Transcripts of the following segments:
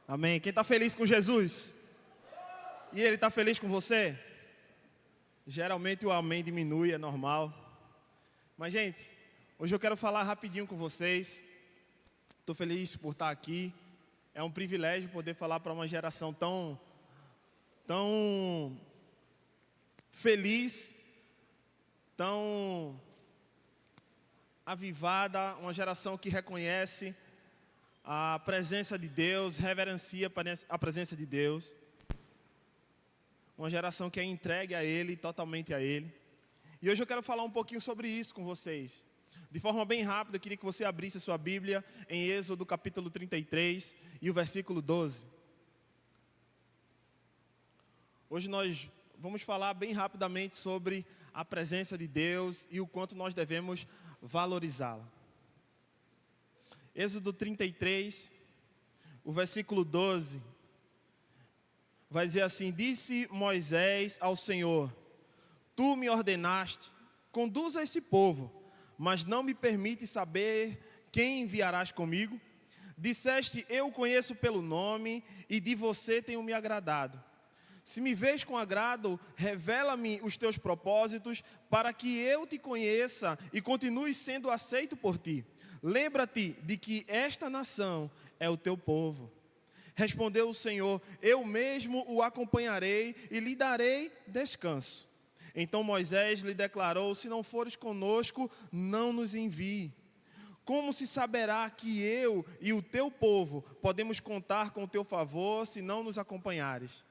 Amém. Quem está feliz com Jesus? E ele está feliz com você? Geralmente o amém diminui, é normal. Mas, gente, hoje eu quero falar rapidinho com vocês. Estou feliz por estar aqui. É um privilégio poder falar para uma geração tão feliz, tão avivada, uma geração que reconhece a presença de Deus, reverencia a presença de Deus. Uma geração que é entregue a Ele, totalmente a Ele. E hoje eu quero falar um pouquinho sobre isso com vocês. De forma bem rápida, eu queria que você abrisse a sua Bíblia em Êxodo capítulo 33 e o versículo 12. Hoje nós vamos falar bem rapidamente sobre a presença de Deus e o quanto nós devemos valorizá-la. Êxodo 33, o versículo 12, vai dizer assim: Disse Moisés ao Senhor: Tu me ordenaste, conduza esse povo, mas não me permite saber quem enviarás comigo. Disseste: Eu o conheço pelo nome, e de você tenho me agradado. Se me vês com agrado, revela-me os teus propósitos, para que eu te conheça e continue sendo aceito por ti. Lembra-te de que esta nação é o teu povo. Respondeu o Senhor: Eu mesmo o acompanharei e lhe darei descanso. Então Moisés lhe declarou: Se não fores conosco, não nos envie. Como se saberá que eu e o teu povo podemos contar com o teu favor, se não nos acompanhares?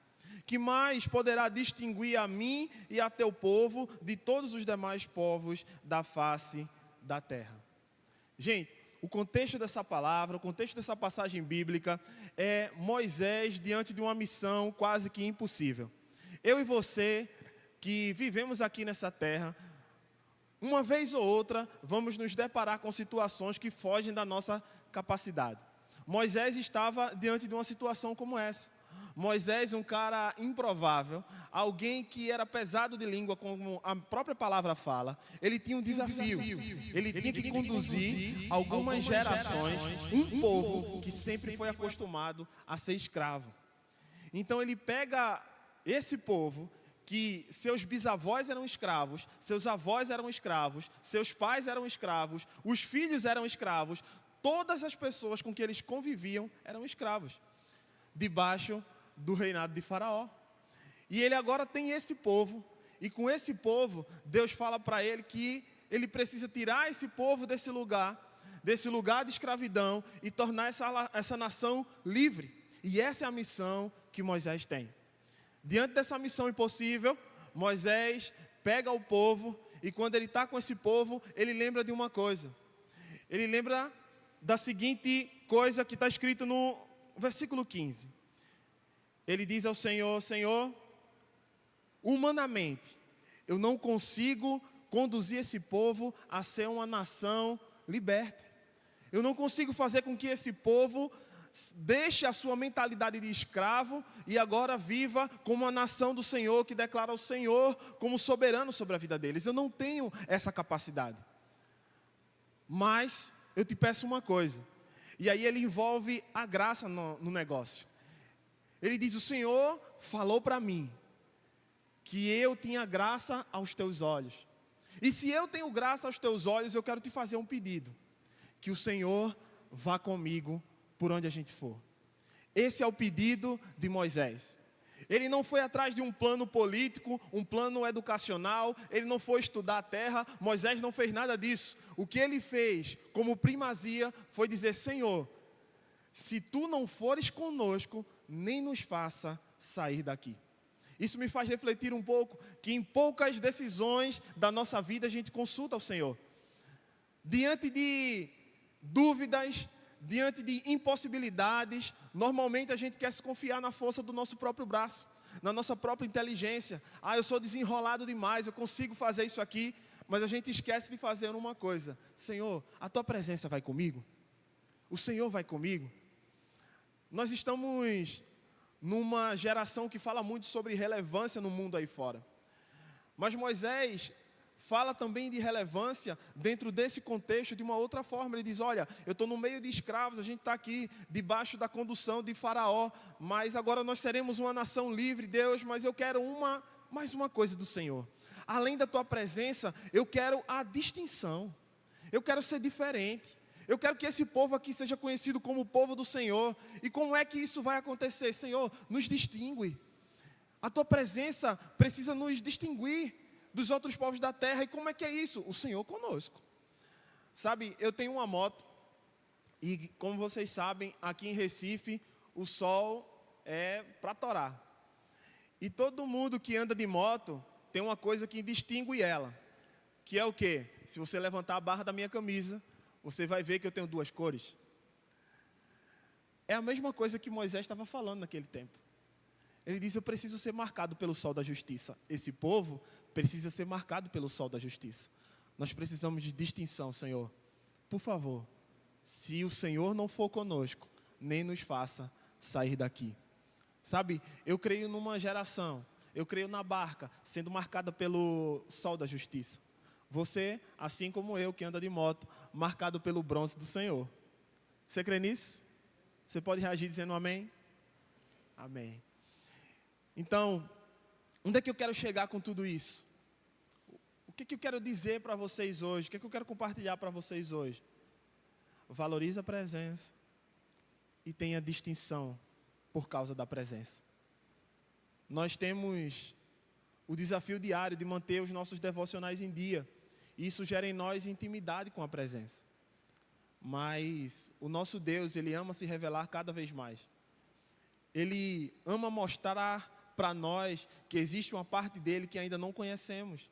Que mais poderá distinguir a mim e a teu povo de todos os demais povos da face da terra? Gente, o contexto dessa palavra, o contexto dessa passagem bíblica é Moisés diante de uma missão quase que impossível. Eu e você, que vivemos aqui nessa terra, uma vez ou outra, vamos nos deparar com situações que fogem da nossa capacidade. Moisés estava diante de uma situação como essa. Moisés, um cara improvável, alguém que era pesado de língua, como a própria palavra fala, ele tinha um desafio. Ele tinha que conduzir algumas gerações, um povo que sempre foi acostumado a ser escravo. Então ele pega esse povo, que seus bisavós eram escravos, seus avós eram escravos, seus pais eram escravos, os filhos eram escravos, todas as pessoas com que eles conviviam eram escravos, debaixo do reinado de Faraó. E ele agora tem esse povo, e com esse povo, Deus fala para ele que ele precisa tirar esse povo desse lugar de escravidão, e tornar essa nação livre. E essa é a missão que Moisés tem. Diante dessa missão impossível, Moisés pega o povo, e quando ele está com esse povo, ele lembra de uma coisa. Ele lembra da seguinte coisa que está escrito no versículo 15. Ele diz ao Senhor: Senhor, humanamente, eu não consigo conduzir esse povo a ser uma nação liberta. Eu não consigo fazer com que esse povo deixe a sua mentalidade de escravo e agora viva como uma nação do Senhor, que declara o Senhor como soberano sobre a vida deles. Eu não tenho essa capacidade. Mas eu te peço uma coisa. E aí ele envolve a graça no negócio. Ele diz: o Senhor falou para mim que eu tinha graça aos teus olhos. E se eu tenho graça aos teus olhos, eu quero te fazer um pedido: que o Senhor vá comigo por onde a gente for. Esse é o pedido de Moisés. Ele não foi atrás de um plano político, um plano educacional, ele não foi estudar a terra. Moisés não fez nada disso. O que ele fez como primazia foi dizer: Senhor, se tu não fores conosco, nem nos faça sair daqui. Isso me faz refletir um pouco que em poucas decisões da nossa vida a gente consulta o Senhor. Diante de dúvidas, diante de impossibilidades, normalmente a gente quer se confiar na força do nosso próprio braço, na nossa própria inteligência. Eu sou desenrolado demais, eu consigo fazer isso aqui. Mas a gente esquece de fazer uma coisa: Senhor, a tua presença vai comigo? O Senhor vai comigo? Nós estamos numa geração que fala muito sobre relevância no mundo aí fora. Mas Moisés fala também de relevância dentro desse contexto de uma outra forma. Ele diz, olha, eu estou no meio de escravos, a gente está aqui debaixo da condução de Faraó, mas agora nós seremos uma nação livre, Deus, mas eu quero mais uma coisa do Senhor. Além da tua presença, eu quero a distinção, eu quero ser diferente. Eu quero que esse povo aqui seja conhecido como o povo do Senhor. E como é que isso vai acontecer? Senhor, nos distingue. A tua presença precisa nos distinguir dos outros povos da terra. E como é que é isso? O Senhor conosco. Sabe, eu tenho uma moto. E como vocês sabem, aqui em Recife, o sol é para torar. E todo mundo que anda de moto tem uma coisa que distingue ela. Que é o quê? Se você levantar a barra da minha camisa, você vai ver que eu tenho duas cores. É a mesma coisa que Moisés estava falando naquele tempo. Ele diz, eu preciso ser marcado pelo sol da justiça. Esse povo precisa ser marcado pelo sol da justiça. Nós precisamos de distinção, Senhor. Por favor, se o Senhor não for conosco, nem nos faça sair daqui. Sabe, eu creio numa geração, eu creio na barca, sendo marcada pelo sol da justiça. Você, assim como eu, que anda de moto, marcado pelo bronze do Senhor. Você crê nisso? Você pode reagir dizendo amém? Amém. Então, onde é que eu quero chegar com tudo isso? O que eu quero dizer para vocês hoje? O que eu quero compartilhar para vocês hoje? Valorize a presença e tenha distinção por causa da presença. Nós temos o desafio diário de manter os nossos devocionais em dia. Isso gera em nós intimidade com a presença. Mas o nosso Deus, Ele ama se revelar cada vez mais. Ele ama mostrar para nós que existe uma parte dEle que ainda não conhecemos.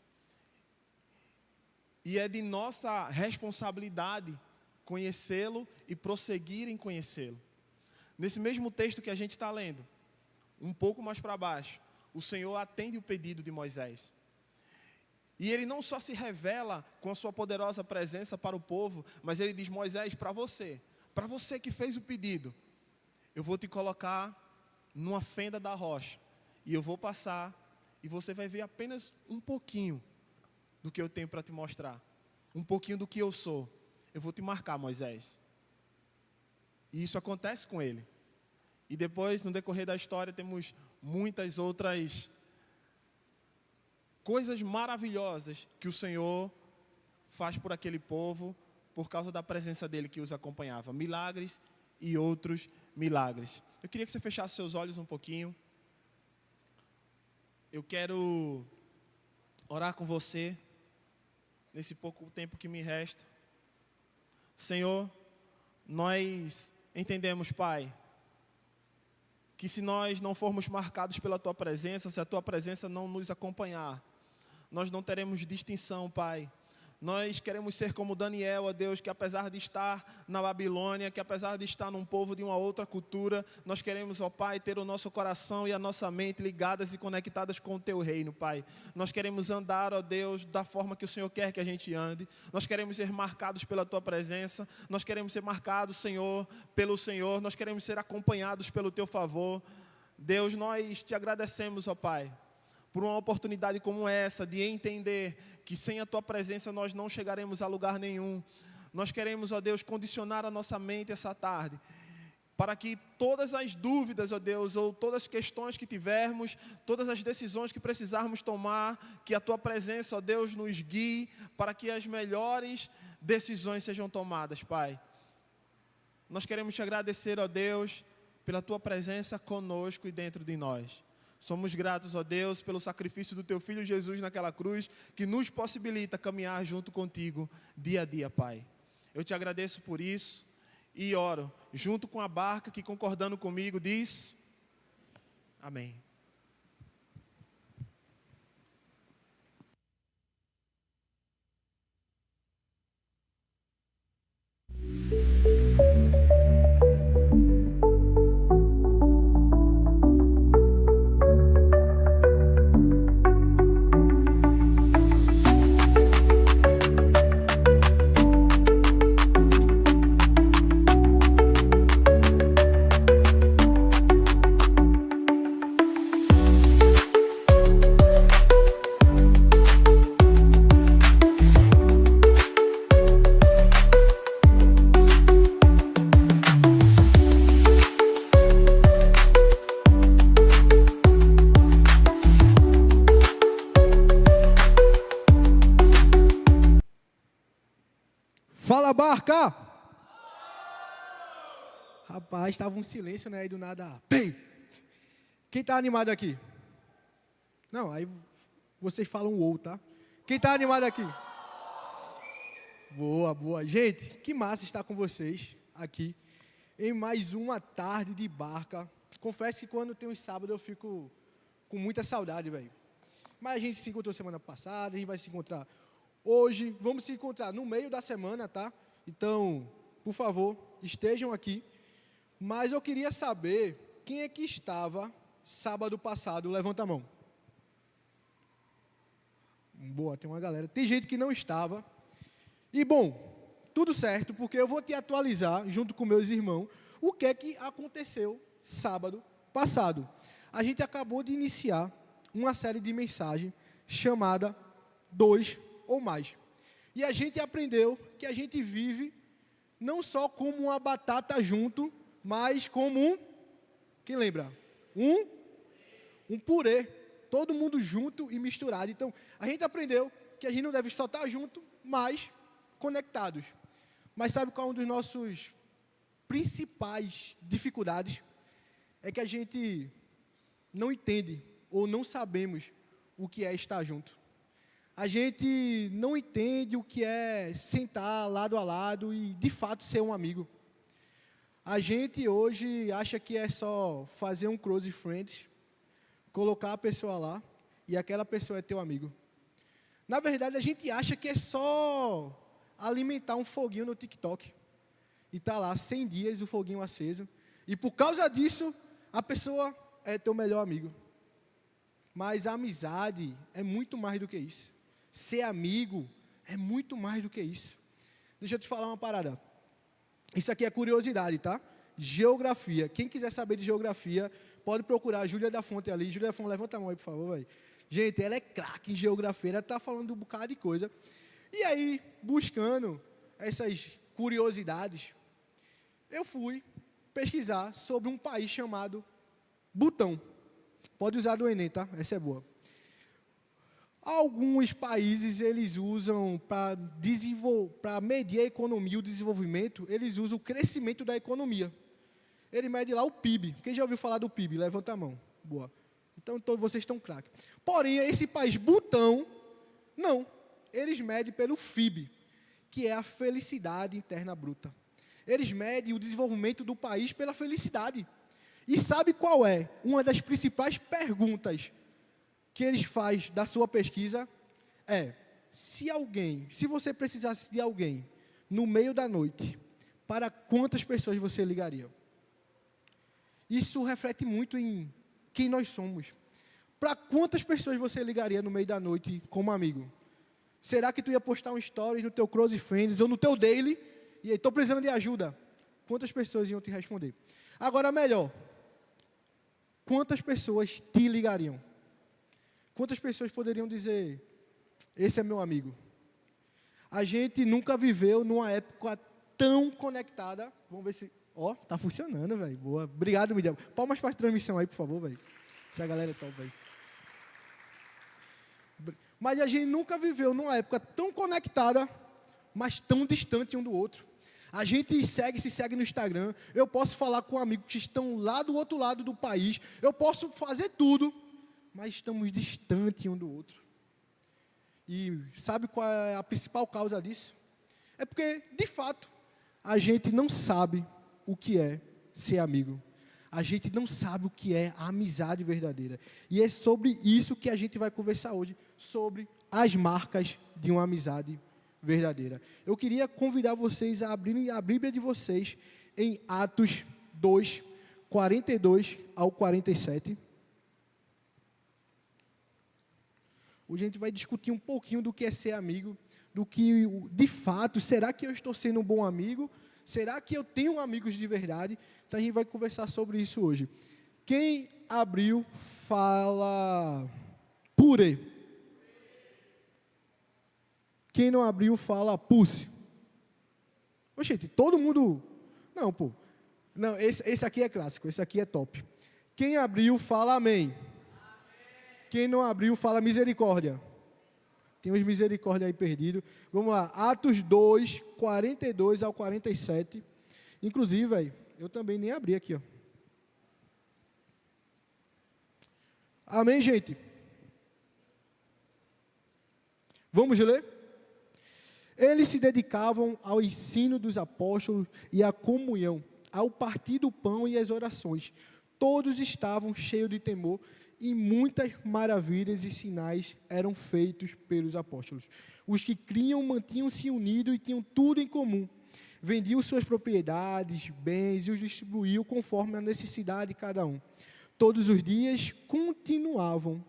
E é de nossa responsabilidade conhecê-lo e prosseguir em conhecê-lo. Nesse mesmo texto que a gente está lendo, um pouco mais para baixo, o Senhor atende o pedido de Moisés. E Ele não só se revela com a sua poderosa presença para o povo, mas Ele diz, Moisés, para você que fez o pedido, eu vou te colocar numa fenda da rocha, e eu vou passar, e você vai ver apenas um pouquinho do que eu tenho para te mostrar, um pouquinho do que eu sou. Eu vou te marcar, Moisés. E isso acontece com ele. E depois, no decorrer da história, temos muitas outras coisas maravilhosas que o Senhor faz por aquele povo, por causa da presença dEle que os acompanhava. Milagres e outros milagres. Eu queria que você fechasse seus olhos um pouquinho. Eu quero orar com você, nesse pouco tempo que me resta. Senhor, nós entendemos, Pai, que se nós não formos marcados pela Tua presença, se a Tua presença não nos acompanhar, nós não teremos distinção, Pai. Nós queremos ser como Daniel, ó Deus, que apesar de estar na Babilônia, que apesar de estar num povo de uma outra cultura, nós queremos, ó Pai, ter o nosso coração e a nossa mente ligadas e conectadas com o Teu reino, Pai. Nós queremos andar, ó Deus, da forma que o Senhor quer que a gente ande. Nós queremos ser marcados pela Tua presença. Nós queremos ser marcados, Senhor, pelo Senhor. Nós queremos ser acompanhados pelo Teu favor. Deus, nós Te agradecemos, ó Pai, por uma oportunidade como essa, de entender que sem a Tua presença nós não chegaremos a lugar nenhum. Nós queremos, ó Deus, condicionar a nossa mente essa tarde, para que todas as dúvidas, ó Deus, ou todas as questões que tivermos, todas as decisões que precisarmos tomar, que a Tua presença, ó Deus, nos guie, para que as melhores decisões sejam tomadas, Pai. Nós queremos Te agradecer, ó Deus, pela Tua presença conosco e dentro de nós. Somos gratos, ó Deus, pelo sacrifício do Teu Filho Jesus naquela cruz, que nos possibilita caminhar junto contigo dia a dia, Pai. Eu Te agradeço por isso e oro, junto com a barca que, concordando comigo, diz amém. marcar? Rapaz, estava um silêncio, né? Aí do nada, pei! Quem está animado aqui? Não, aí vocês falam ou, tá? Quem está animado aqui? Boa, boa. Gente, que massa estar com vocês aqui em mais uma tarde de barca. Confesso que quando tem um sábado eu fico com muita saudade, velho. Mas a gente se encontrou semana passada, a gente vai se encontrar hoje. Vamos se encontrar no meio da semana, tá? Então, por favor, estejam aqui. Mas eu queria saber quem é que estava sábado passado. Levanta a mão. Boa, tem uma galera. Tem gente que não estava. E, bom, tudo certo, porque eu vou te atualizar, junto com meus irmãos, o que é que aconteceu sábado passado. A gente acabou de iniciar uma série de mensagens chamada 2 ou mais. E a gente aprendeu que a gente vive não só como uma batata junto, mas como um, quem lembra? Um purê, todo mundo junto e misturado. Então, a gente aprendeu que a gente não deve só estar junto, mas conectados. Mas sabe qual é um dos nossos principais dificuldades? É que a gente não entende ou não sabemos o que é estar junto. A gente não entende o que é sentar lado a lado e, de fato, ser um amigo. A gente hoje acha que é só fazer um close friends, colocar a pessoa lá e aquela pessoa é teu amigo. Na verdade, a gente acha que é só alimentar um foguinho no TikTok. E tá lá 100 dias o foguinho aceso. E por causa disso, a pessoa é teu melhor amigo. Mas a amizade é muito mais do que isso. Ser amigo é muito mais do que isso. Deixa eu te falar uma parada. Isso aqui é curiosidade, tá? Geografia. Quem quiser saber de geografia, pode procurar a Júlia da Fonte ali. Júlia da Fonte, levanta a mão aí, por favor, velho. Gente, ela é craque em geografia, ela está falando de um bocado de coisa. E aí, buscando essas curiosidades, eu fui pesquisar sobre um país chamado Butão. Pode usar do Enem, tá? Essa é boa. Alguns países, eles usam para medir a economia, o desenvolvimento, eles usam o crescimento da economia. Ele mede lá o PIB. Quem já ouviu falar do PIB? Levanta a mão. Boa. Então, todos vocês estão craques. Porém, esse país, Butão, não. Eles medem pelo FIB, que é a felicidade interna bruta. Eles medem o desenvolvimento do país pela felicidade. E sabe qual é uma das principais perguntas que eles fazem da sua pesquisa? É, se você precisasse de alguém no meio da noite, para quantas pessoas você ligaria? Isso reflete muito em quem nós somos. Para quantas pessoas você ligaria no meio da noite como amigo? Será que tu ia postar um story no teu Close Friends ou no teu Daily? E aí, estou precisando de ajuda. Quantas pessoas iam te responder? Agora, melhor. Quantas pessoas te ligariam? Quantas pessoas poderiam dizer, esse é meu amigo? A gente nunca viveu numa época tão conectada. Vamos ver se... Ó, tá funcionando, velho. Boa. Obrigado, Miguel. Palmas para a transmissão aí, por favor, velho. Se a galera é top, velho. Mas a gente nunca viveu numa época tão conectada, mas tão distante um do outro. A gente se segue no Instagram. Eu posso falar com amigos que estão lá do outro lado do país. Eu posso fazer tudo, mas estamos distantes um do outro. E sabe qual é a principal causa disso? É porque, de fato, a gente não sabe o que é ser amigo. A gente não sabe o que é a amizade verdadeira. E é sobre isso que a gente vai conversar hoje, sobre as marcas de uma amizade verdadeira. Eu queria convidar vocês a abrirem a Bíblia de vocês em Atos 2, 42 ao 47. Hoje a gente vai discutir um pouquinho do que é ser amigo, do que, de fato, será que eu estou sendo um bom amigo? Será que eu tenho amigos de verdade? Então a gente vai conversar sobre isso hoje. Quem abriu, fala purê. Quem não abriu, fala pulse. Oxente, todo mundo... Não, pô. Não, esse aqui é clássico, esse aqui é top. Quem abriu, fala amém. Quem não abriu, fala misericórdia. Tem uns misericórdia aí perdidos. Vamos lá, Atos 2, 42 ao 47. Inclusive, velho, eu também nem abri aqui, ó. Amém, gente? Vamos ler? Eles se dedicavam ao ensino dos apóstolos e à comunhão, ao partir do pão e às orações. Todos estavam cheios de temor e muitas maravilhas e sinais eram feitos pelos apóstolos. Os que criam mantinham-se unidos e tinham tudo em comum. Vendiam suas propriedades, bens e os distribuíam conforme a necessidade de cada um. Todos os dias continuavam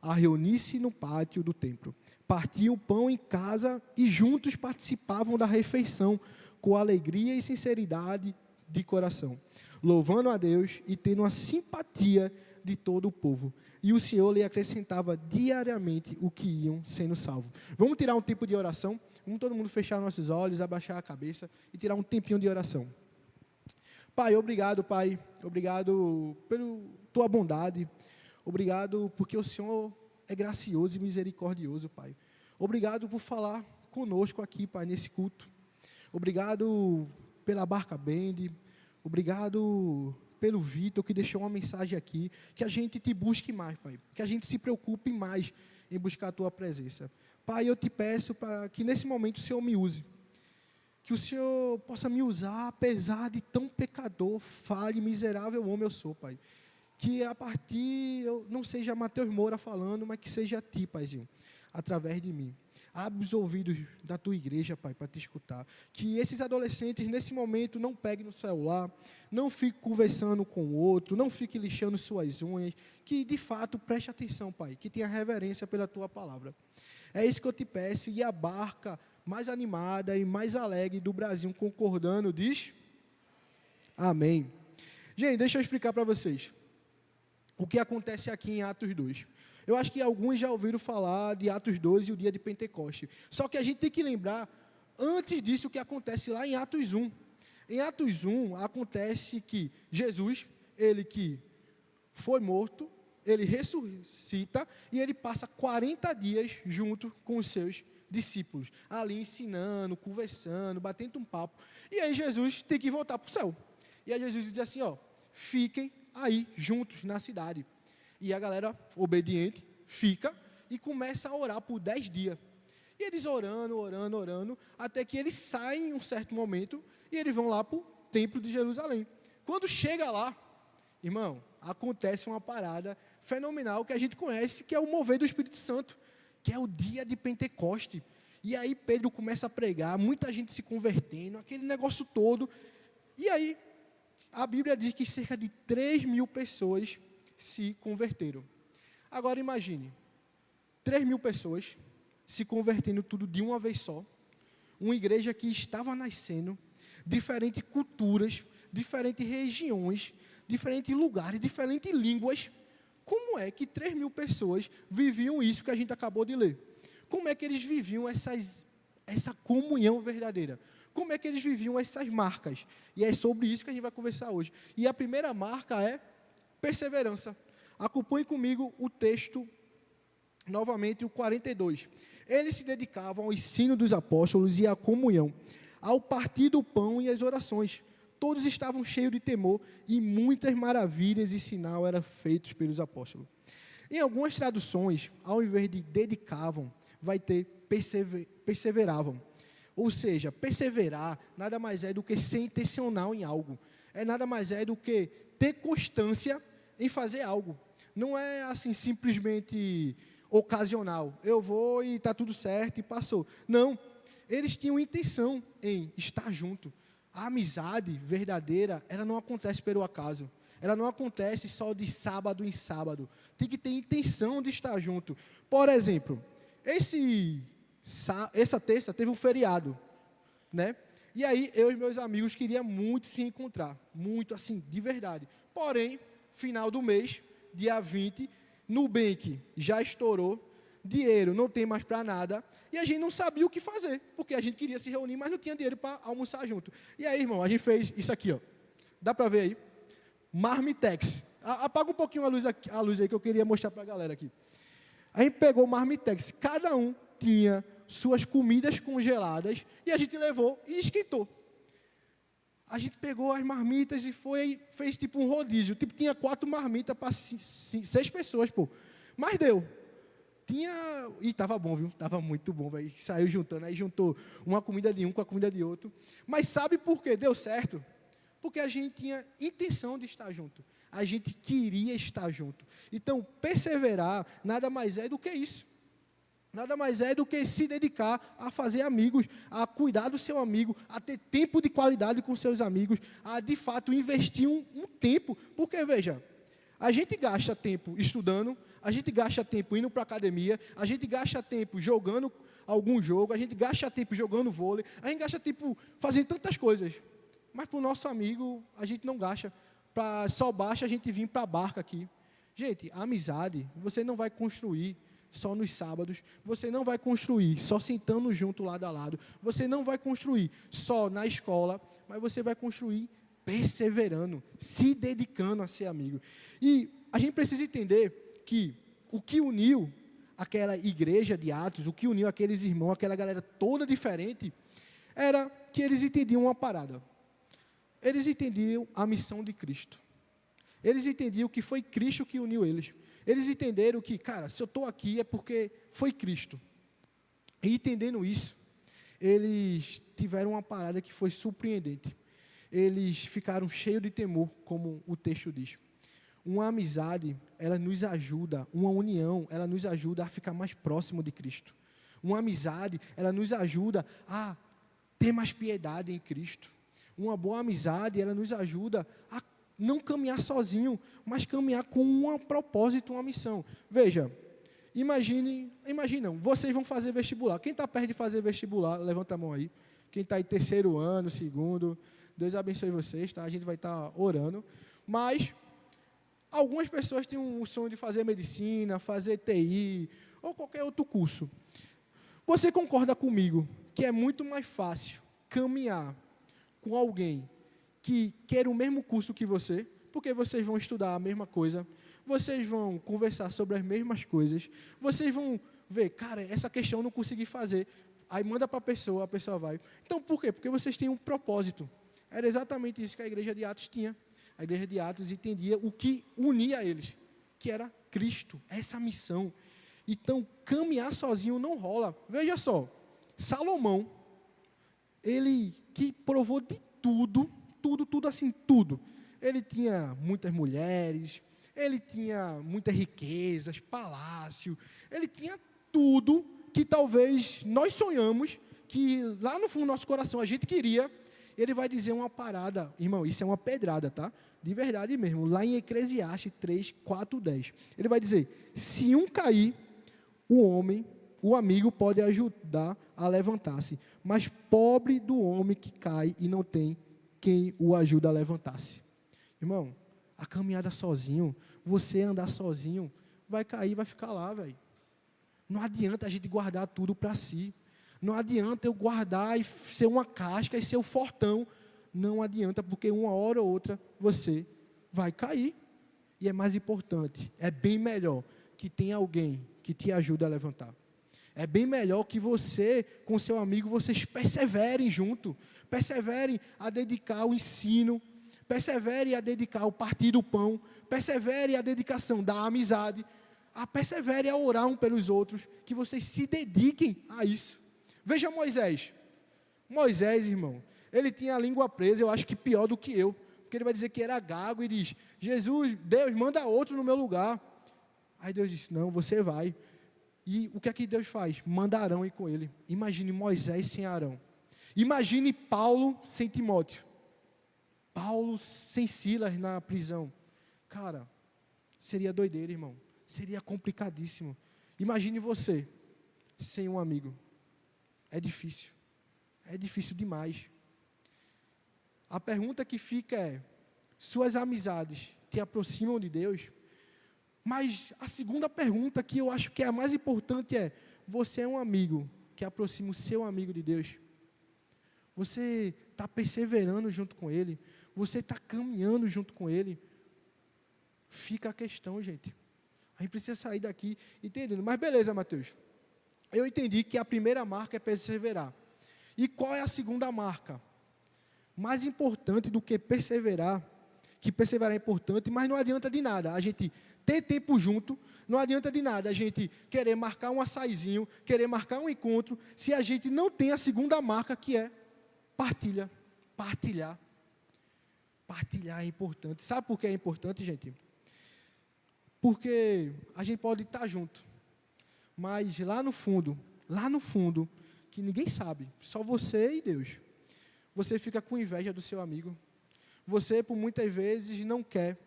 a reunir-se no pátio do templo. Partiam o pão em casa e juntos participavam da refeição com alegria e sinceridade de coração, louvando a Deus e tendo a simpatia de todo o povo. E o Senhor lhe acrescentava diariamente o que iam sendo salvos. Vamos tirar um tempo de oração? Vamos todo mundo fechar nossos olhos, abaixar a cabeça e tirar um tempinho de oração. Pai, obrigado, Pai. Obrigado pela tua bondade. Obrigado porque o Senhor é gracioso e misericordioso, Pai. Obrigado por falar conosco aqui, Pai, nesse culto. Obrigado pela Barca Band. Obrigado pelo Vitor, que deixou uma mensagem aqui. Que a gente te busque mais, Pai. Que a gente se preocupe mais em buscar a tua presença. Pai, eu te peço para que nesse momento o Senhor me use. Que o Senhor possa me usar, apesar de tão pecador, falho, miserável homem eu sou, Pai. Que a partir, não seja Mateus Moura falando, mas que seja Ti, Paizinho, através de mim. Abre os ouvidos da Tua igreja, Pai, para Te escutar. Que esses adolescentes, nesse momento, não peguem no celular, não fiquem conversando com o outro, não fiquem lixando suas unhas. Que, de fato, preste atenção, Pai, que tenha reverência pela Tua palavra. É isso que eu te peço, e a barca mais animada e mais alegre do Brasil, concordando, diz? Amém. Gente, deixa eu explicar para vocês o que acontece aqui em Atos 2. Eu acho que alguns já ouviram falar de Atos 2 e o dia de Pentecoste. Só que a gente tem que lembrar, antes disso, o que acontece lá em Atos 1. Em Atos 1, acontece que Jesus, ele que foi morto, ele ressuscita e ele passa 40 dias junto com os seus discípulos, ali ensinando, conversando, batendo um papo. E aí Jesus tem que voltar para o céu. E aí Jesus diz assim, ó, fiquem aí juntos na cidade. E a galera obediente fica e começa a orar por 10 dias. E eles orando, até que eles saem em um certo momento e eles vão lá para o templo de Jerusalém. Quando chega lá, irmão, acontece uma parada fenomenal que a gente conhece, que é o mover do Espírito Santo, que é o dia de Pentecoste. E aí Pedro começa a pregar, muita gente se convertendo, aquele negócio todo. E aí, a Bíblia diz que cerca de 3.000 pessoas se converteram. Agora imagine, 3.000 pessoas se convertendo tudo de uma vez só. Uma igreja que estava nascendo, diferentes culturas, diferentes regiões, diferentes lugares, diferentes línguas. Como é que 3.000 pessoas viviam isso que a gente acabou de ler? Como é que eles viviam essa comunhão verdadeira? Como é que eles viviam essas marcas? E é sobre isso que a gente vai conversar hoje. E a primeira marca é perseverança. Acompanhe comigo o texto, novamente o 42. Eles se dedicavam ao ensino dos apóstolos e à comunhão, ao partir do pão e às orações. Todos estavam cheios de temor e muitas maravilhas e sinal eram feitos pelos apóstolos. Em algumas traduções, ao invés de dedicavam, vai ter perseveravam. Ou seja, perseverar nada mais é do que ser intencional em algo. É nada mais é do que ter constância em fazer algo. Não é assim simplesmente ocasional. Eu vou e está tudo certo e passou. Não, eles tinham intenção em estar junto. A amizade verdadeira, ela não acontece pelo acaso. Ela não acontece só de sábado em sábado. Tem que ter intenção de estar junto. Por exemplo, essa terça teve um feriado, né? E aí, eu e meus amigos queriam muito se encontrar. Muito, assim, de verdade. Porém, final do mês, dia 20, Nubank já estourou, dinheiro não tem mais para nada, e a gente não sabia o que fazer, porque a gente queria se reunir, mas não tinha dinheiro para almoçar junto. E aí, irmão, a gente fez isso aqui, ó. Dá para ver aí? Marmitex. Apaga um pouquinho a luz aí que eu queria mostrar para a galera aqui. A gente pegou o Marmitex, cada um tinha suas comidas congeladas e a gente levou e esquentou. A gente pegou as marmitas e fez tipo um rodízio. Tipo, tinha 4 marmitas para 6 pessoas, pô. Mas deu. E tava bom, viu? Tava muito bom, velho. Saiu juntando, aí juntou uma comida de um com a comida de outro. Mas sabe por quê? Deu certo? Porque a gente tinha intenção de estar junto. A gente queria estar junto. Então, perseverar nada mais é do que isso. Nada mais é do que se dedicar a fazer amigos, a cuidar do seu amigo, a ter tempo de qualidade com seus amigos, a, de fato, investir um tempo. Porque, veja, a gente gasta tempo estudando, a gente gasta tempo indo para a academia, a gente gasta tempo jogando algum jogo, a gente gasta tempo jogando vôlei, a gente gasta tempo fazendo tantas coisas. Mas para o nosso amigo, a gente não gasta. Só basta a gente vir para a barca aqui. Gente, a amizade, você não vai construir só nos sábados, você não vai construir só sentando junto lado a lado, você não vai construir só na escola, mas você vai construir perseverando, se dedicando a ser amigo. E a gente precisa entender que o que uniu aquela igreja de Atos, o que uniu aqueles irmãos, aquela galera toda diferente, era que eles entendiam uma parada. Eles entendiam a missão de Cristo. Eles entendiam que foi Cristo que uniu eles. Eles entenderam que, cara, se eu estou aqui é porque foi Cristo. E entendendo isso, eles tiveram uma parada que foi surpreendente. Eles ficaram cheios de temor, como o texto diz. Uma amizade, ela nos ajuda, uma união, ela nos ajuda a ficar mais próximo de Cristo. Uma amizade, ela nos ajuda a ter mais piedade em Cristo. Uma boa amizade, ela nos ajuda a não caminhar sozinho, mas caminhar com um propósito, uma missão. Veja, imaginam, vocês vão fazer vestibular. Quem está perto de fazer vestibular, levanta a mão aí. Quem está em 3º ano, 2º, Deus abençoe vocês, tá? A gente vai estar orando. Mas algumas pessoas têm o sonho de fazer medicina, fazer TI, ou qualquer outro curso. Você concorda comigo que é muito mais fácil caminhar com alguém que quer o mesmo curso que você, porque vocês vão estudar a mesma coisa, vocês vão conversar sobre as mesmas coisas, vocês vão ver, cara, essa questão eu não consegui fazer, aí manda para a pessoa vai. Então, por quê? Porque vocês têm um propósito. Era exatamente isso que a igreja de Atos tinha. A igreja de Atos entendia o que unia eles, que era Cristo, essa missão. Então, caminhar sozinho não rola. Veja só, Salomão, ele que provou de tudo, tudo. Ele tinha muitas mulheres, ele tinha muitas riquezas, palácio, ele tinha tudo que talvez nós sonhamos, que lá no fundo do nosso coração a gente queria. Ele vai dizer uma parada, irmão, isso é uma pedrada, tá? De verdade mesmo, lá em Eclesiastes 3, 4, 10. Ele vai dizer, se um cair, o amigo pode ajudar a levantar-se, mas pobre do homem que cai e não tem quem o ajuda a levantar-se. Irmão, a caminhada sozinho, você andar sozinho, vai cair, vai ficar lá, velho. Não adianta a gente guardar tudo para si. Não adianta eu guardar e ser uma casca e ser o fortão. Não adianta, porque uma hora ou outra você vai cair. E é mais importante, é bem melhor que tenha alguém que te ajude a levantar. É bem melhor que você, com seu amigo, vocês perseverem junto. Perseverem a dedicar o ensino. Perseverem a dedicar o partir do pão. Perseverem a dedicação da amizade. Perseverem a orar um pelos outros. Que vocês se dediquem a isso. Veja Moisés. Moisés, irmão, ele tinha a língua presa, eu acho que pior do que eu. Porque ele vai dizer que era gago e diz, Jesus, Deus, manda outro no meu lugar. Aí Deus disse, não, você vai. E o que é que Deus faz? Manda Arão ir com ele. Imagine Moisés sem Arão. Imagine Paulo sem Timóteo. Paulo sem Silas na prisão. Cara, seria doideira, irmão. Seria complicadíssimo. Imagine você sem um amigo. É difícil. É difícil demais. A pergunta que fica é, suas amizades te aproximam de Deus? Mas a segunda pergunta, que eu acho que é a mais importante, é, você é um amigo que aproxima o seu amigo de Deus? Você está perseverando junto com ele? Você está caminhando junto com ele? Fica a questão, gente. A gente precisa sair daqui entendendo. Mas beleza, Mateus. eu entendi que a primeira marca é perseverar. E qual é a segunda marca? Mais importante do que perseverar, que perseverar é importante, mas não adianta de nada a gente ter tempo junto, não adianta de nada a gente querer marcar um açaizinho, querer marcar um encontro, se a gente não tem a segunda marca, que é partilhar. Partilhar é importante. Sabe por que é importante, gente? Porque a gente pode estar junto, mas lá no fundo, que ninguém sabe, só você e Deus, você fica com inveja do seu amigo. Você, por muitas vezes, não quer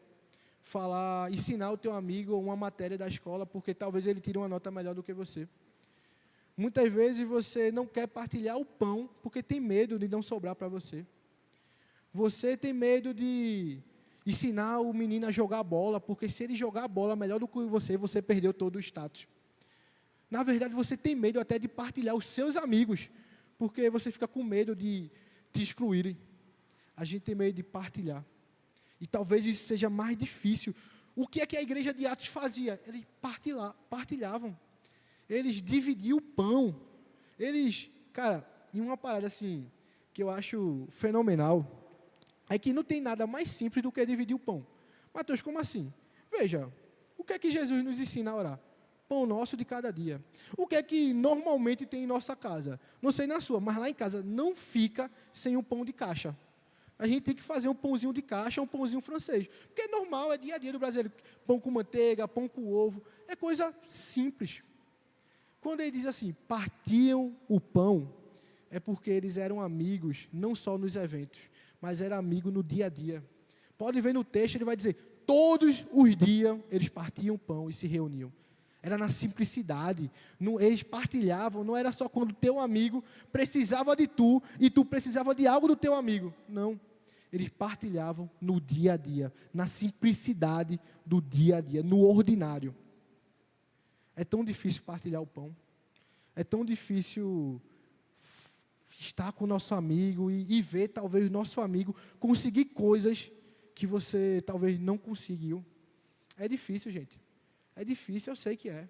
ensinar o teu amigo uma matéria da escola, porque talvez ele tire uma nota melhor do que você. Muitas vezes você não quer partilhar o pão, porque tem medo de não sobrar para você. Você tem medo de ensinar o menino a jogar bola, porque se ele jogar a bola melhor do que você perdeu todo o status. Na verdade, você tem medo até de partilhar os seus amigos, porque você fica com medo de te excluírem. A gente tem medo de partilhar. E talvez isso seja mais difícil. O que é que a igreja de Atos fazia? Eles partilhavam. Eles dividiam o pão. E uma parada assim, que eu acho fenomenal, é que não tem nada mais simples do que dividir o pão. Mateus, como assim? Veja, o que é que Jesus nos ensina a orar? Pão nosso de cada dia. O que é que normalmente tem em nossa casa? Não sei na sua, mas lá em casa não fica sem um pão de caixa. A gente tem que fazer um pãozinho de caixa, um pãozinho francês. Porque é normal, é dia a dia do brasileiro. Pão com manteiga, pão com ovo. É coisa simples. Quando ele diz assim, partiam o pão, é porque eles eram amigos, não só nos eventos, mas eram amigos no dia a dia. Pode ver no texto, ele vai dizer, todos os dias eles partiam o pão e se reuniam. Era na simplicidade, eles partilhavam, não era só quando o teu amigo precisava de tu e tu precisava de algo do teu amigo. Não, eles partilhavam no dia a dia, na simplicidade do dia a dia, no ordinário. É tão difícil partilhar o pão, é tão difícil estar com o nosso amigo e ver talvez o nosso amigo conseguir coisas que você talvez não conseguiu. É difícil, gente. É difícil, eu sei que é.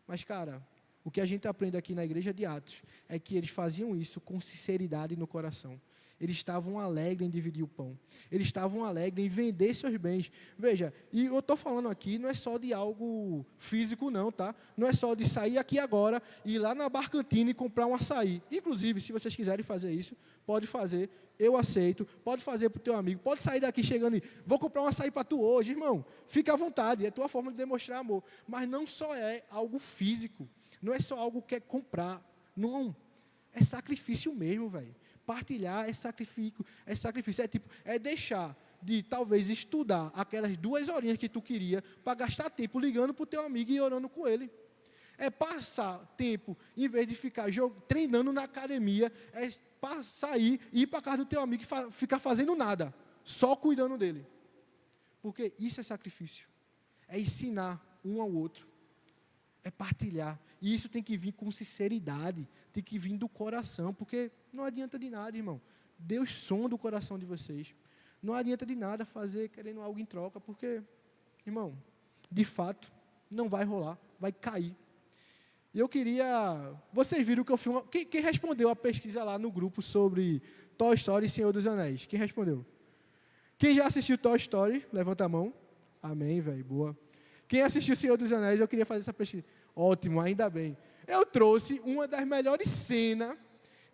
Mas, cara, o que a gente aprende aqui na igreja de Atos é que eles faziam isso com sinceridade no coração. Eles estavam alegres em dividir o pão. Eles estavam alegres em vender seus bens. Veja, e eu estou falando aqui, não é só de algo físico não, tá? Não é só de sair aqui agora, ir lá na Barcantina e comprar um açaí. Inclusive, se vocês quiserem fazer isso, pode fazer, eu aceito. Pode fazer para o teu amigo. Pode sair daqui chegando e, vou comprar um açaí para tu hoje, irmão. Fica à vontade, é a tua forma de demonstrar amor. Mas não só é algo físico, não é só algo que é comprar. Não, é sacrifício mesmo, velho. Partilhar é sacrifício, é deixar de talvez estudar aquelas 2 horinhas que tu queria para gastar tempo ligando para o teu amigo e orando com ele. É passar tempo, em vez de ficar treinando na academia, é sair, ir para a casa do teu amigo e ficar fazendo nada, só cuidando dele. Porque isso é sacrifício, é ensinar um ao outro, é partilhar. E isso tem que vir com sinceridade, tem que vir do coração, porque não adianta de nada, irmão. Deus sonda o coração de vocês. Não adianta de nada fazer querendo algo em troca, porque, irmão, de fato, não vai rolar, vai cair. E eu queria... Vocês viram que eu filmo... Quem respondeu a pesquisa lá no grupo sobre Toy Story e Senhor dos Anéis? Quem respondeu? Quem já assistiu Toy Story? Levanta a mão. Amém, velho, boa. Quem assistiu Senhor dos Anéis, eu queria fazer essa pesquisa. Ótimo, ainda bem. Eu trouxe uma das melhores cenas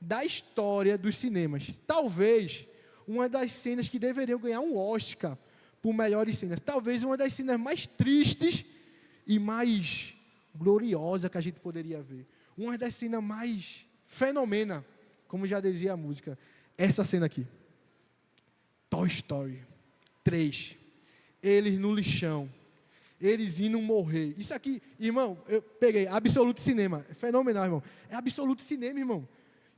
da história dos cinemas. Talvez uma das cenas que deveriam ganhar um Oscar por melhores cenas. Talvez uma das cenas mais tristes e mais gloriosa que a gente poderia ver. Uma das cenas mais fenomenas, como já dizia a música. Essa cena aqui. Toy Story 3. Eles no lixão. Eles indo morrer. Isso aqui, irmão, eu peguei Absolute Cinema. É fenomenal, irmão. É Absolute Cinema, irmão.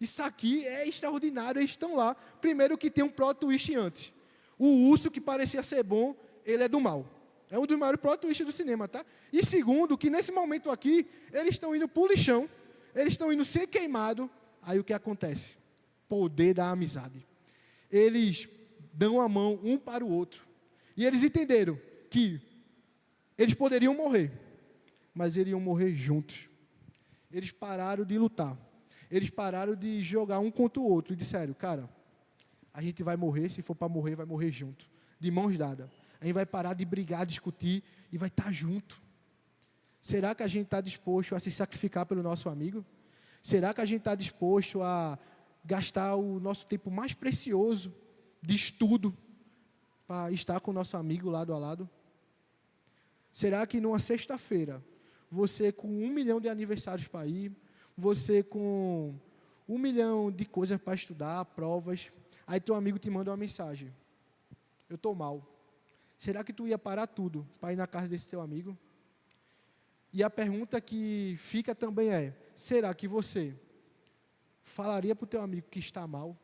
Isso aqui é extraordinário. Eles estão lá. Primeiro que tem um plot twist antes. O urso que parecia ser bom, ele é do mal. É um dos maiores plot twists do cinema, tá? E segundo, que nesse momento aqui, eles estão indo pro lixão. Eles estão indo ser queimados. Aí o que acontece? Poder da amizade. Eles dão a mão um para o outro. E eles entenderam que eles poderiam morrer, mas eles iam morrer juntos. Eles pararam de lutar. Eles pararam de jogar um contra o outro e disseram, cara, a gente vai morrer, se for para morrer, vai morrer junto, de mãos dadas. A gente vai parar de brigar, discutir e vai estar junto. Será que a gente está disposto a se sacrificar pelo nosso amigo? Será que a gente está disposto a gastar o nosso tempo mais precioso de estudo para estar com o nosso amigo lado a lado? Será que numa sexta-feira, você com 1 milhão de aniversários para ir, você com 1 milhão de coisas para estudar, provas, aí teu amigo te manda uma mensagem, eu estou mal. Será que tu ia parar tudo para ir na casa desse teu amigo? E a pergunta que fica também é, será que você falaria para o teu amigo que está mal?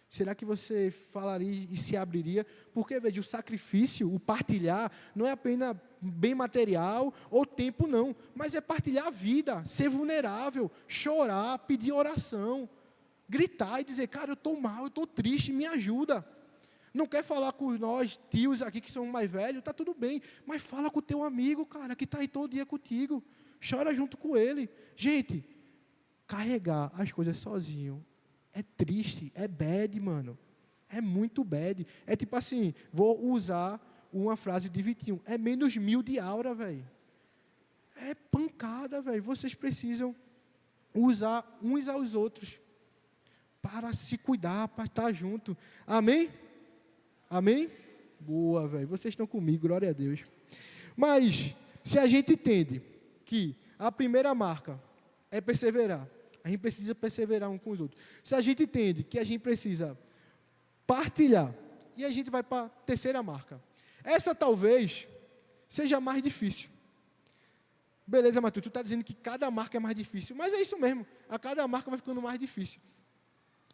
Será que você falaria e se abriria? Porque, veja, o sacrifício, o partilhar, não é apenas bem material ou tempo, não. Mas é partilhar a vida, ser vulnerável, chorar, pedir oração, gritar e dizer, cara, eu estou mal, eu estou triste, me ajuda. Não quer falar com nós, tios aqui que são mais velhos, está tudo bem. Mas fala com o teu amigo, cara, que está aí todo dia contigo. Chora junto com ele. Gente, carregar as coisas sozinho é triste, é bad, mano. É muito bad. É tipo assim, vou usar uma frase de Vitinho, é menos 1000 de aura, velho. É pancada, velho. Vocês precisam usar uns aos outros para se cuidar, para estar junto. Amém? Amém? Boa, velho. Vocês estão comigo, glória a Deus. Mas, se a gente entende que a primeira marca é perseverar, a gente precisa perseverar um com os outros. Se a gente entende que a gente precisa partilhar, e a gente vai para a terceira marca. Essa talvez seja mais difícil. Beleza, Matheus, tu está dizendo que cada marca é mais difícil, mas é isso mesmo, a cada marca vai ficando mais difícil.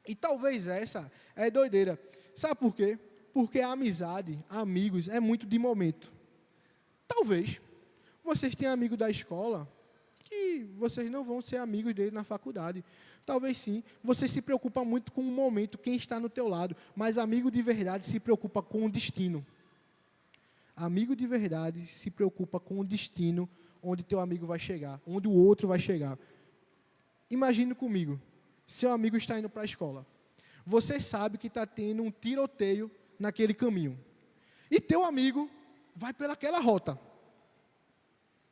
E talvez essa é doideira. Sabe por quê? Porque a amizade, amigos, é muito de momento. Talvez vocês tenham amigo da escola que vocês não vão ser amigos dele na faculdade. Talvez sim. Você se preocupa muito com o momento, quem está no teu lado. Mas amigo de verdade se preocupa com o destino. Amigo de verdade se preocupa com o destino onde teu amigo vai chegar, onde o outro vai chegar. Imagine comigo, seu amigo está indo para a escola. Você sabe que está tendo um tiroteio naquele caminho. E teu amigo vai pelaquela rota.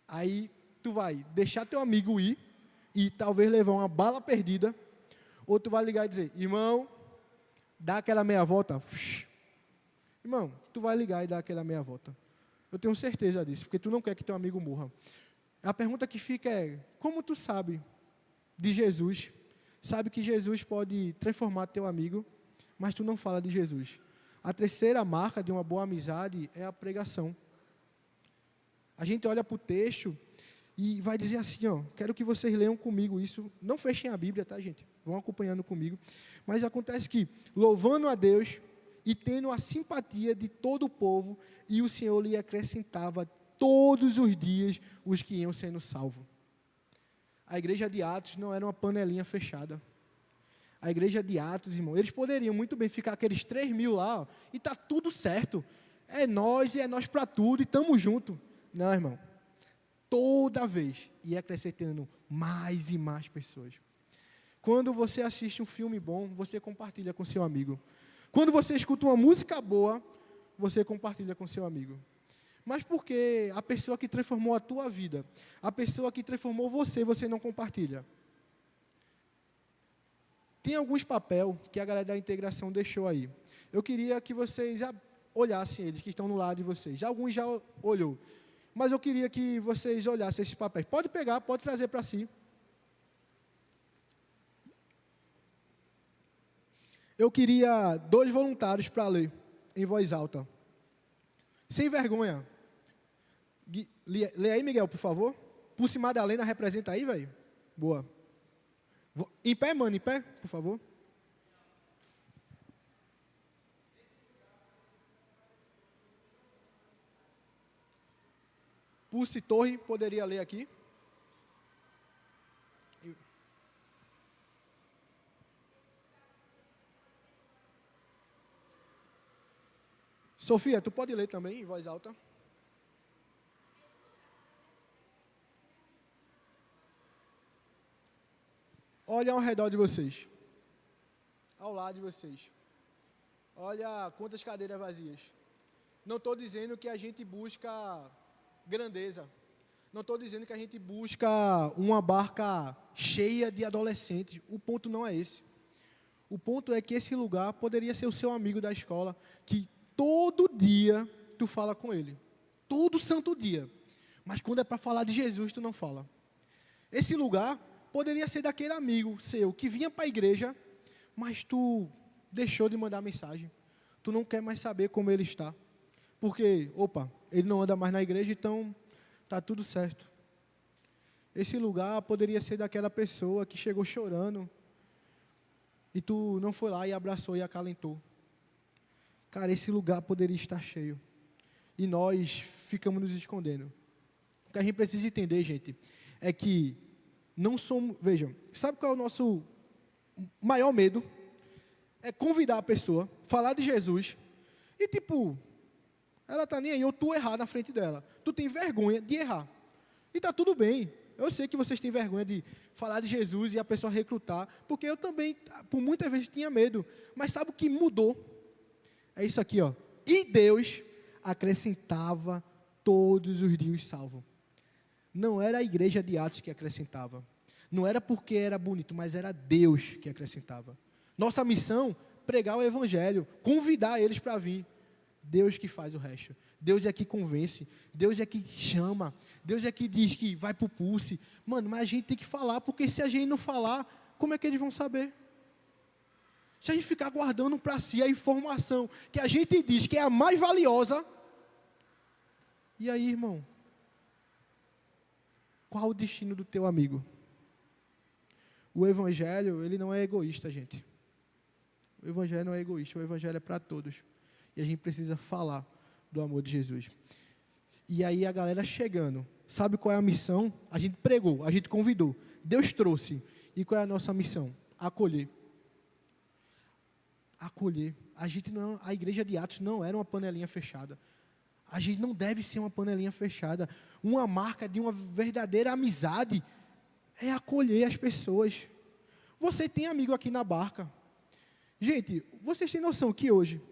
Aí tu vai deixar teu amigo ir e talvez levar uma bala perdida, ou tu vai ligar e dizer, irmão, dá aquela meia volta. Irmão, tu vai ligar e dar aquela meia volta. Eu tenho certeza disso, porque tu não quer que teu amigo morra. A pergunta que fica é, como tu sabe de Jesus, sabe que Jesus pode transformar teu amigo, mas tu não fala de Jesus? A terceira marca de uma boa amizade é a pregação. A gente olha para o texto e vai dizer assim, ó, quero que vocês leiam comigo isso. Não fechem a Bíblia, tá, gente? Vão acompanhando comigo. Mas acontece que, louvando a Deus e tendo a simpatia de todo o povo, e o Senhor lhe acrescentava todos os dias os que iam sendo salvos. A igreja de Atos não era uma panelinha fechada. A igreja de Atos, irmão, eles poderiam muito bem ficar aqueles 3.000 lá, ó, e está tudo certo. É nós e é nós para tudo, e estamos juntos. Não, irmão. Toda vez ia acrescentando mais e mais pessoas. Quando você assiste um filme bom, você compartilha com seu amigo. Quando você escuta uma música boa, você compartilha com seu amigo. Mas por que a pessoa que transformou a tua vida, a pessoa que transformou você, você não compartilha? Tem alguns papéis que a galera da integração deixou aí. Eu queria que vocês olhassem eles, que estão no lado de vocês. Alguns já olhou. Mas eu queria que vocês olhassem esses papéis. Pode pegar, pode trazer para si. Eu queria 2 voluntários para ler, em voz alta. Sem vergonha. Lê aí, Miguel, por favor. Pulse Madalena, representa aí, velho. Boa. Em pé, mano, em pé, por favor. Pulse Torre, poderia ler aqui. Sofia, tu pode ler também, em voz alta. olhem ao redor de vocês. Ao lado de vocês. Olha quantas cadeiras vazias. Não estou dizendo que a gente busca grandeza. Não estou dizendo que a gente busca uma barca cheia de adolescentes. O ponto não é esse. O ponto é que esse lugar poderia ser o seu amigo da escola, que todo dia tu fala com ele. Todo santo dia. Mas quando é para falar de Jesus, tu não fala. Esse lugar poderia ser daquele amigo seu que vinha para a igreja, mas tu deixou de mandar mensagem. Tu não quer mais saber como ele está. Porque, ele não anda mais na igreja, então está tudo certo. Esse lugar poderia ser daquela pessoa que chegou chorando e tu não foi lá e abraçou e acalentou. Cara, esse lugar poderia estar cheio. E nós ficamos nos escondendo. O que a gente precisa entender, gente, é que não somos... Vejam, sabe qual é o nosso maior medo? É convidar a pessoa, falar de Jesus e ela está nem aí, ou tu errar na frente dela. Tu tem vergonha de errar. E está tudo bem. Eu sei que vocês têm vergonha de falar de Jesus e a pessoa recrutar, porque eu também, por muitas vezes, tinha medo. Mas sabe o que mudou? É isso aqui, ó. E Deus acrescentava todos os dias salvo. Não era a igreja de Atos que acrescentava. Não era porque era bonito, mas era Deus que acrescentava. Nossa missão, pregar o evangelho, convidar eles para vir. Deus que faz o resto. Deus é que convence. Deus é que chama. Deus é que diz que vai para o pulse. Mano, mas a gente tem que falar, porque se a gente não falar, como é que eles vão saber? Se a gente ficar guardando para si a informação que a gente diz que é a mais valiosa, e aí, irmão? Qual o destino do teu amigo? O evangelho, ele não é egoísta, gente. O evangelho não é egoísta, o evangelho é para todos. E a gente precisa falar do amor de Jesus. E aí a galera chegando, sabe qual é a missão? A gente pregou, a gente convidou, Deus trouxe. E qual é a nossa missão? Acolher. Acolher. A igreja de Atos não era uma panelinha fechada. A gente não deve ser uma panelinha fechada. Uma marca de uma verdadeira amizade é acolher as pessoas. Você tem amigo aqui na barca. Gente, vocês têm noção que hoje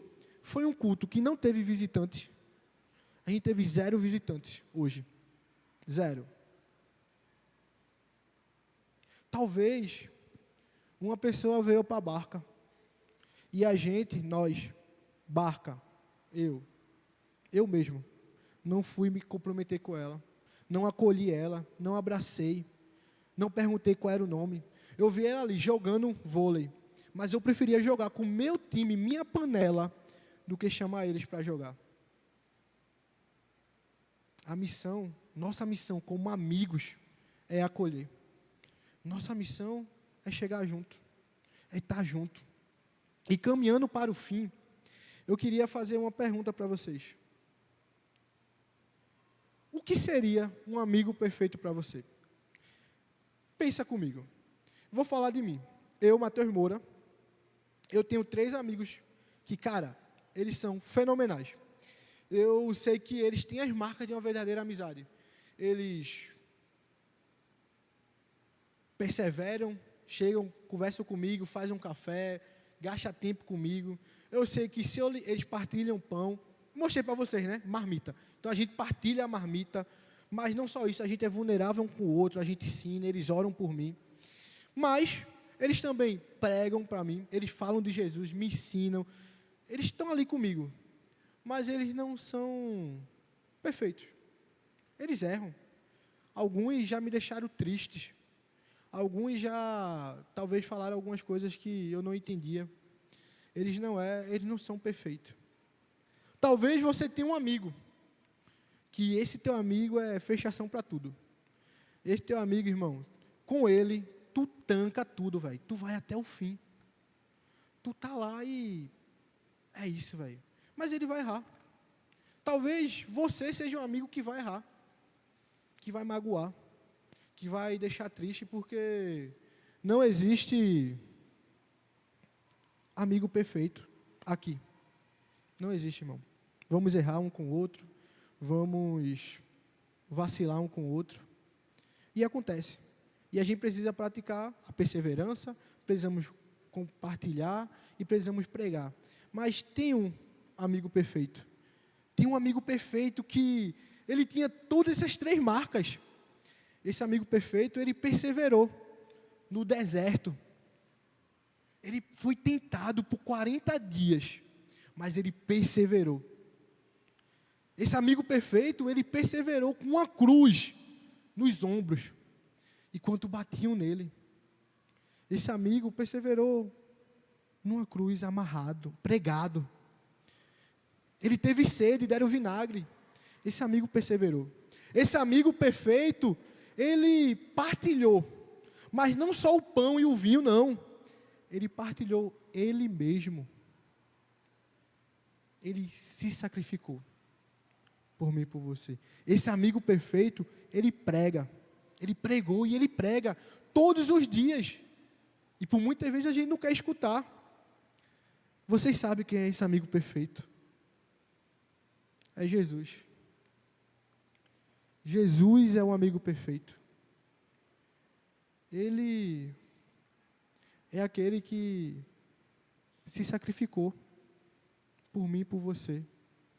foi um culto que não teve visitantes. A gente teve 0 visitantes hoje. 0. Talvez uma pessoa veio para a barca. E a gente, nós, barca, eu mesmo, não fui me comprometer com ela. Não acolhi ela, não abracei, não perguntei qual era o nome. Eu vi ela ali jogando vôlei. Mas eu preferia jogar com o meu time, minha panela, do que chamar eles para jogar. A missão, nossa missão como amigos, é acolher. Nossa missão é chegar junto, é estar junto. E caminhando para o fim, eu queria fazer uma pergunta para vocês. O que seria um amigo perfeito para você? Pensa comigo. Vou falar de mim. Eu, Matheus Moura, eu tenho 3 amigos que, cara, eles são fenomenais. Eu sei que eles têm as marcas de uma verdadeira amizade. Eles perseveram, chegam, conversam comigo, fazem um café, gastam tempo comigo. Eu sei que se eles partilham pão, mostrei para vocês, né? Marmita. Então a gente partilha a marmita, mas não só isso, a gente é vulnerável um com o outro, a gente ensina, eles oram por mim. Mas eles também pregam para mim, eles falam de Jesus, me ensinam. Eles estão ali comigo, mas eles não são perfeitos. Eles erram. Alguns já me deixaram tristes. Alguns já, talvez, falaram algumas coisas que eu não entendia. Eles não são perfeitos. Talvez você tenha um amigo, que esse teu amigo é fechação para tudo. Esse teu amigo, irmão, com ele, tu tanca tudo, velho. Tu vai até o fim. Tu tá lá e é isso, velho. Mas ele vai errar. Talvez você seja um amigo que vai errar, que vai magoar, que vai deixar triste, porque não existe amigo perfeito aqui. Não existe, irmão. Vamos errar um com o outro, vamos vacilar um com o outro. E acontece. E a gente precisa praticar a perseverança, precisamos compartilhar e precisamos pregar. Mas tem um amigo perfeito. Tem um amigo perfeito que ele tinha todas essas 3 marcas. Esse amigo perfeito, ele perseverou no deserto. Ele foi tentado por 40 dias, mas ele perseverou. Esse amigo perfeito, ele perseverou com uma cruz nos ombros, enquanto batiam nele. Esse amigo perseverou numa cruz amarrado, pregado. Ele teve sede, deram vinagre. Esse amigo perseverou. Esse amigo perfeito, ele partilhou, mas não só o pão e o vinho, não. Ele partilhou ele mesmo. Ele se sacrificou por mim e por você. Esse amigo perfeito, ele prega. Ele pregou e ele prega todos os dias. E por muitas vezes a gente não quer escutar. Vocês sabem quem é esse amigo perfeito? É Jesus. Jesus é um amigo perfeito. Ele é aquele que se sacrificou por mim e por você.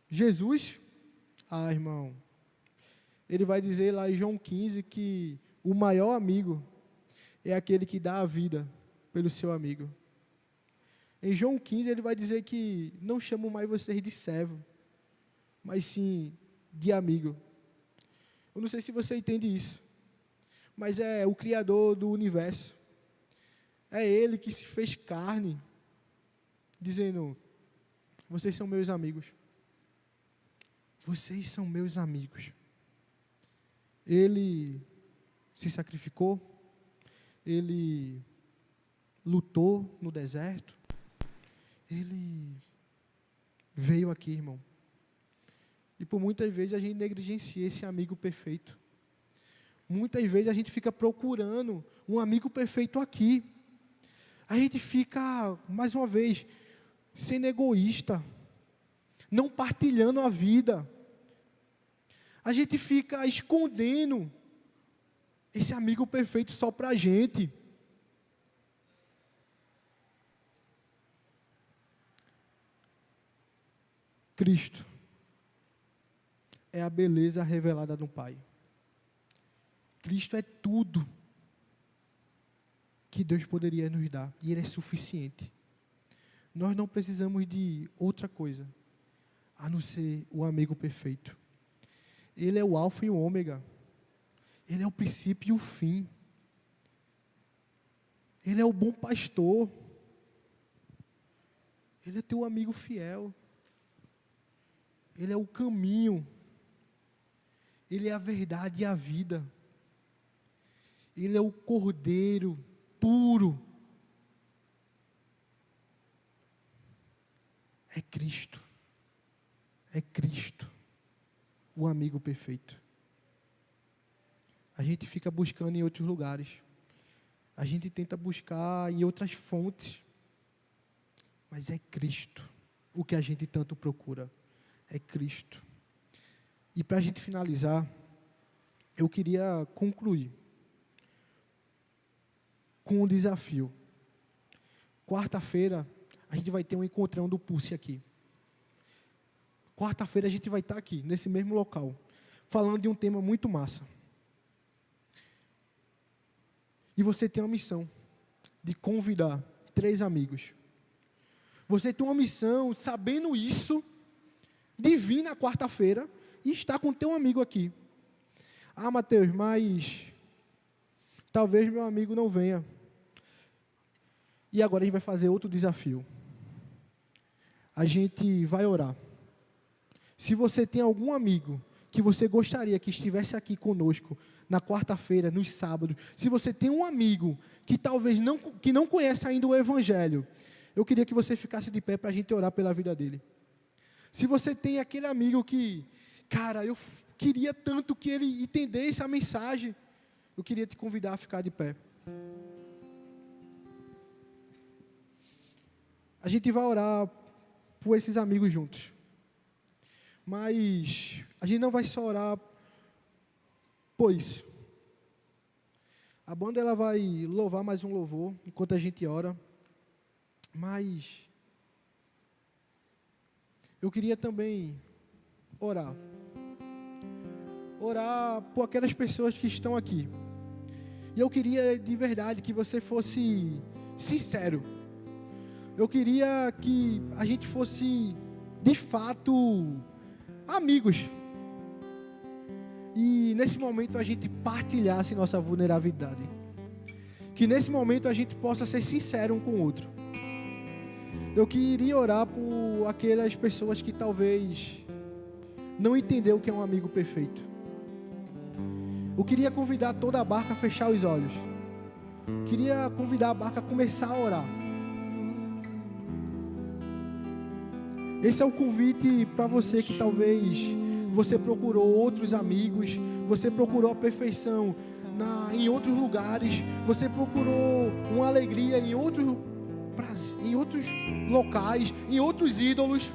Jesus, irmão, ele vai dizer lá em João 15 que o maior amigo é aquele que dá a vida pelo seu amigo. Em João 15 ele vai dizer que não chamo mais vocês de servo, mas sim de amigo. Eu não sei se você entende isso, mas é o Criador do universo. É Ele que se fez carne, dizendo: vocês são meus amigos. Vocês são meus amigos. Ele se sacrificou, Ele lutou no deserto, Ele veio aqui, irmão. E por muitas vezes a gente negligencia esse amigo perfeito. Muitas vezes a gente fica procurando um amigo perfeito aqui. A gente fica, mais uma vez, sendo egoísta, não partilhando a vida. A gente fica escondendo esse amigo perfeito só para a gente. Cristo é a beleza revelada no Pai. Cristo é tudo que Deus poderia nos dar, e Ele é suficiente. Nós não precisamos de outra coisa, a não ser o amigo perfeito. Ele é o alfa e o ômega. Ele é o princípio e o fim. Ele é o bom pastor. Ele é teu amigo fiel. Ele é o caminho. Ele é a verdade e a vida. Ele é o cordeiro puro. É Cristo. É Cristo, o amigo perfeito. A gente fica buscando em outros lugares. A gente tenta buscar em outras fontes. Mas é Cristo o que a gente tanto procura. É Cristo. E para a gente finalizar, eu queria concluir com um desafio. Quarta-feira, a gente vai ter um encontrão do Pulse aqui. Quarta-feira a gente vai estar aqui, nesse mesmo local, falando de um tema muito massa. E você tem uma missão de convidar 3 amigos. Você tem uma missão, sabendo isso, de vir na quarta-feira e estar com teu amigo aqui. Mateus, mas talvez meu amigo não venha. E agora a gente vai fazer outro desafio. A gente vai orar. Se você tem algum amigo que você gostaria que estivesse aqui conosco na quarta-feira, nos sábados, se você tem um amigo que talvez não conhece ainda o Evangelho, eu queria que você ficasse de pé para a gente orar pela vida dele. Se você tem aquele amigo que, cara, eu queria tanto que ele entendesse a mensagem, eu queria te convidar a ficar de pé. A gente vai orar por esses amigos juntos. Mas a gente não vai só orar por isso. A banda ela vai louvar mais um louvor enquanto a gente ora. Mas eu queria também orar. Orar por aquelas pessoas que estão aqui. E eu queria de verdade que você fosse sincero. Eu queria que a gente fosse de fato amigos. E nesse momento a gente partilhasse nossa vulnerabilidade. Que nesse momento a gente possa ser sincero um com o outro. Eu queria orar por aquelas pessoas que talvez não entenderam o que é um amigo perfeito. Eu queria convidar toda a barca a fechar os olhos. Queria convidar a barca a começar a orar. Esse é o convite para você que talvez você procurou outros amigos, você procurou a perfeição em outros lugares, você procurou uma alegria em outros locais, em outros ídolos.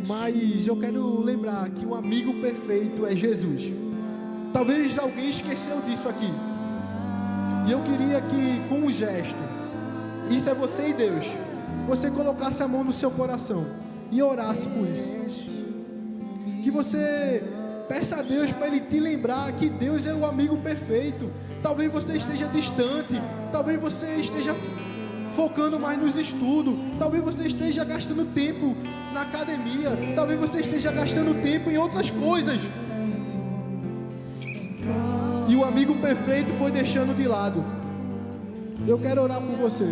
Mas eu quero lembrar que o amigo perfeito é Jesus. Talvez alguém esqueceu disso aqui. E eu queria que com um gesto, isso é você e Deus, você colocasse a mão no seu coração e orasse por isso. Que você peça a Deus para Ele te lembrar que Deus é o amigo perfeito. Talvez você esteja distante, talvez você esteja focando mais nos estudos, talvez você esteja gastando tempo na academia, talvez você esteja gastando tempo em outras coisas. E o amigo perfeito foi deixando de lado. Eu quero orar por você.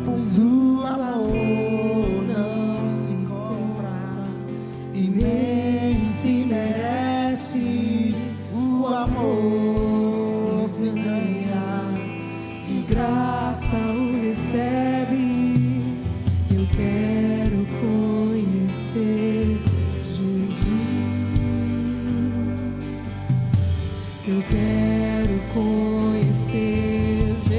Pois o amor não se compra e nem se merece. O amor se ganha, de graça o recebe. Eu quero conhecer Jesus. Eu quero conhecer Jesus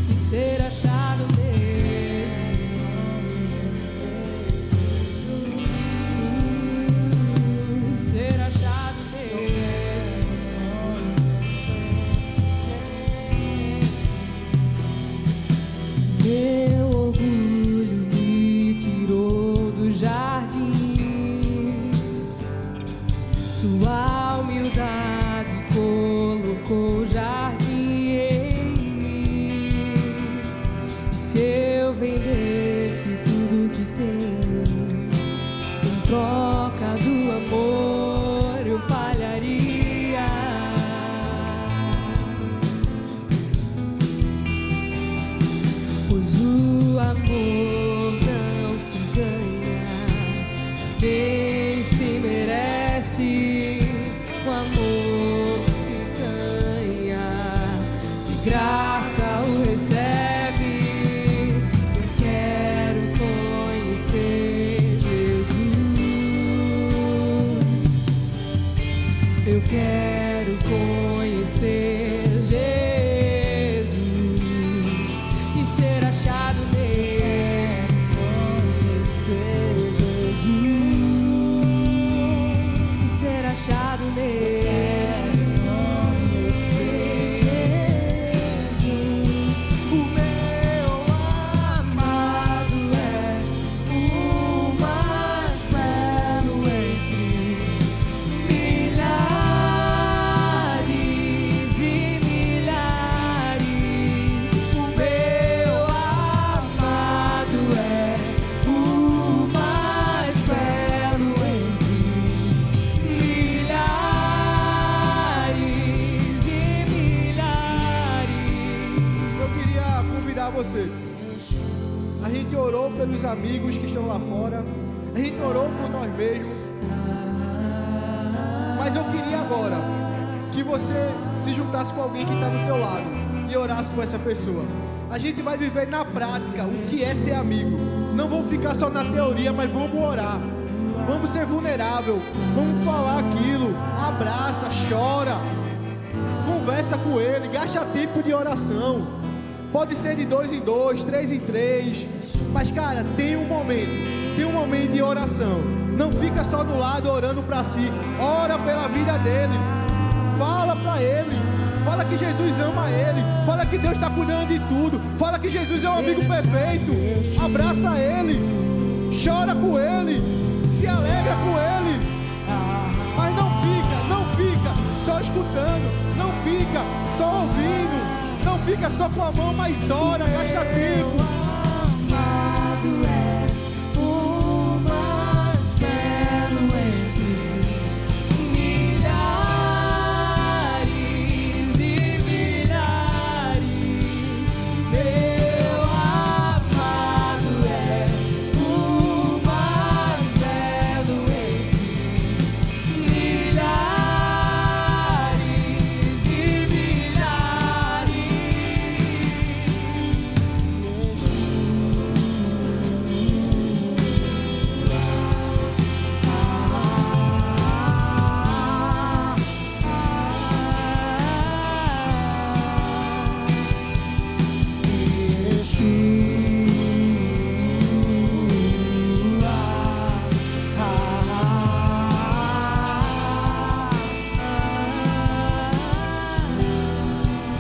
e ser achado nele. Ser achado nele. Meu orgulho me tirou do jardim, sua humildade colocou o jardim em mim. E se eu vendesse tudo que tenho em troca do amor, eu falharia. Pois o amor não se ganha, nem se merece. O amor que ganha, de graça o recebe. Eu quero conhecer Jesus. Eu quero conhecer Jesus e ser achado nele. Conhecer Jesus e ser achado nele. Conhecer Jesus. O meu amado é o mais belo entre milhares e milhares. O meu amado é o mais belo entre milhares e milhares. Eu queria convidar você. A gente orou pelos amigos que estão lá fora. A gente orou por nós mesmos. Mas eu queria agora que você se juntasse com alguém que está do teu lado e orasse por essa pessoa. A gente vai viver na prática o que é ser amigo. Não vamos ficar só na teoria, mas vamos orar. Vamos ser vulnerável. Vamos falar aquilo. Abraça, chora. Conversa com ele. Gasta tempo de oração. Pode ser de 2 em 2, 3 em 3. Mas, cara, tem um momento de oração. Não fica só do lado orando para si. Ora pela vida dele. Fala para ele. Fala que Jesus ama ele. Fala que Deus está cuidando de tudo. Fala que Jesus é um amigo perfeito. Abraça ele. Chora com ele. Se alegra com ele. Mas não fica só escutando. Não fica só ouvindo. Não fica só com a mão, mas ora, gasta tempo. Amado é o mais belo entre milhares e milhares. Meu amado é o mais belo entre milhares e milhares.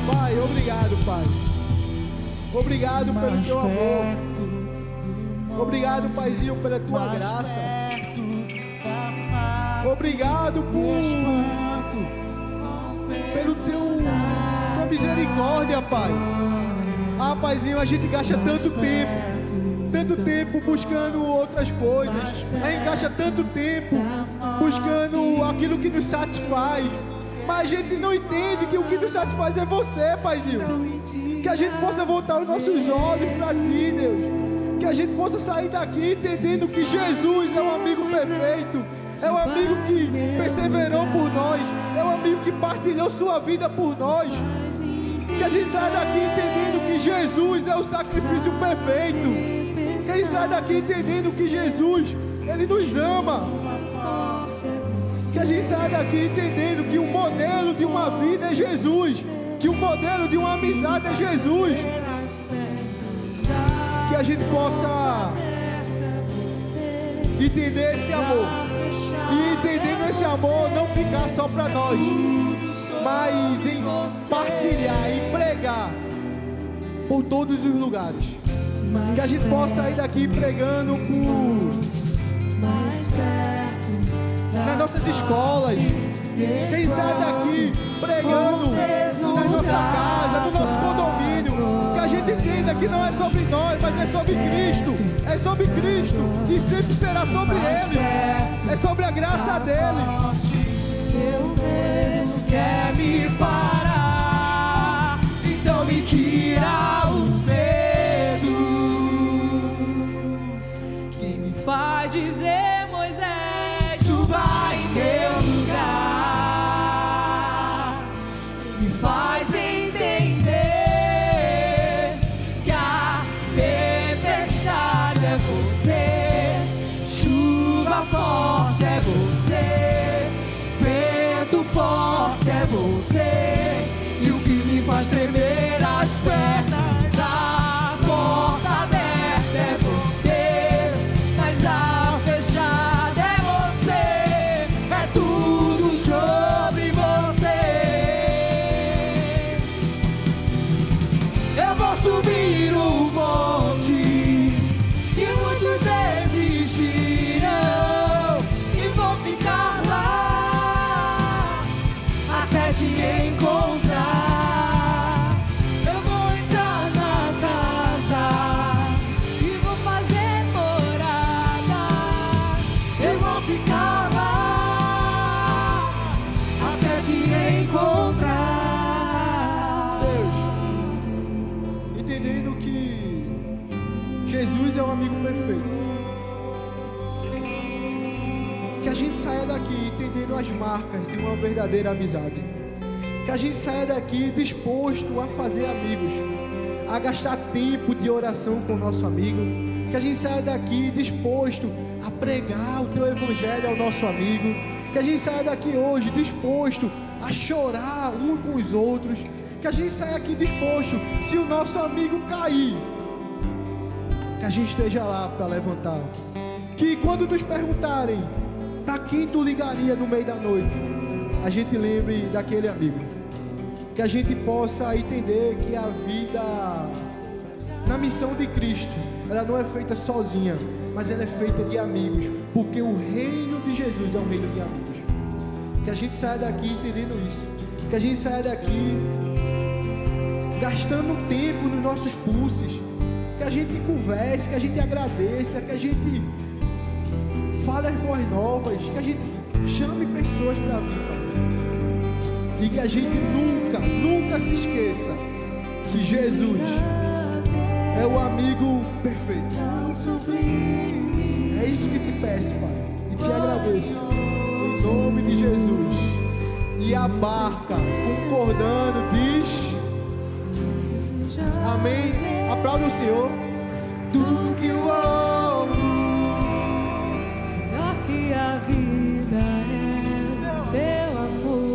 Pai, obrigado, Pai. Obrigado pelo teu amor. Obrigado, Paizinho, pela tua graça. Obrigado pelo tua misericórdia, Pai. Ah, Paizinho, a gente gasta tanto tempo buscando outras coisas. A gente gasta tanto tempo buscando aquilo que nos satisfaz. Mas a gente não entende que o que nos satisfaz é você, Paizinho. Que a gente possa voltar os nossos olhos para Ti, Deus. Que a gente possa sair daqui entendendo que Jesus é um amigo perfeito. É um amigo que perseverou por nós. É um amigo que partilhou sua vida por nós. Que a gente saia daqui entendendo que Jesus é o sacrifício perfeito. Que a gente saia daqui entendendo que Jesus, Ele nos ama. Que a gente saia daqui entendendo que o modelo de uma vida é Jesus. Que o modelo de uma amizade é Jesus. Que a gente possa entender esse amor. E entendendo esse amor, não ficar só para nós, mas em partilhar e pregar por todos os lugares. Que a gente possa sair daqui pregando nas nossas escolas. Quem sai daqui pregando na nossa casa, no nosso condomínio. Que a gente entenda que não é sobre nós, mas é sobre Cristo. É sobre Cristo e sempre será sobre Ele. É sobre a graça dEle. Teu medo quer me parar, então me tira o medo que me faz dizer, Moisés, suba em meu lugar. Me faz entender que a tempestade é você, chuva forte é você, vento forte é você, e o que me faz tremer as pernas, a porta aberta é você, mas a fechada é você, é tudo sobre você. Eu vou subir o monte e muitos desistirão, e vou ficar lá até te encontrar. Eu vou entrar na casa e vou fazer morada. Eu vou ficar lá até te encontrar. Deus, entendendo que Jesus é um amigo perfeito. Que a gente saia daqui entendendo as marcas de uma verdadeira amizade. Que a gente saia daqui disposto a fazer amigos, a gastar tempo de oração com o nosso amigo. Que a gente saia daqui disposto a pregar o Teu Evangelho ao nosso amigo. Que a gente saia daqui hoje disposto a chorar um com os outros. Que a gente saia aqui disposto, se o nosso amigo cair, que a gente esteja lá para levantar. Que quando nos perguntarem para quem tu ligaria no meio da noite, a gente lembre daquele amigo. Que a gente possa entender que a vida na missão de Cristo, ela não é feita sozinha, mas ela é feita de amigos, porque o reino de Jesus é um reino de amigos. Que a gente saia daqui entendendo isso, que a gente saia daqui gastando tempo nos nossos pulses, que a gente converse, que a gente agradeça, que a gente fale as boas novas, que a gente chame pessoas para vir, e que a gente nunca se esqueça que Jesus é o amigo perfeito. É isso que te peço, Pai, e te agradeço em nome de Jesus. E a barca, concordando, diz amém. Aplaude o Senhor. Tudo que eu amo, melhor que a vida é teu amor.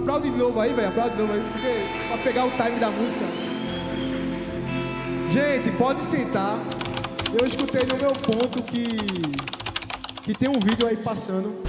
aplaude de novo aí, velho. Aplaude de novo aí, porque pra pegar o time da música. Gente, pode sentar. Eu escutei no meu ponto que tem um vídeo aí passando.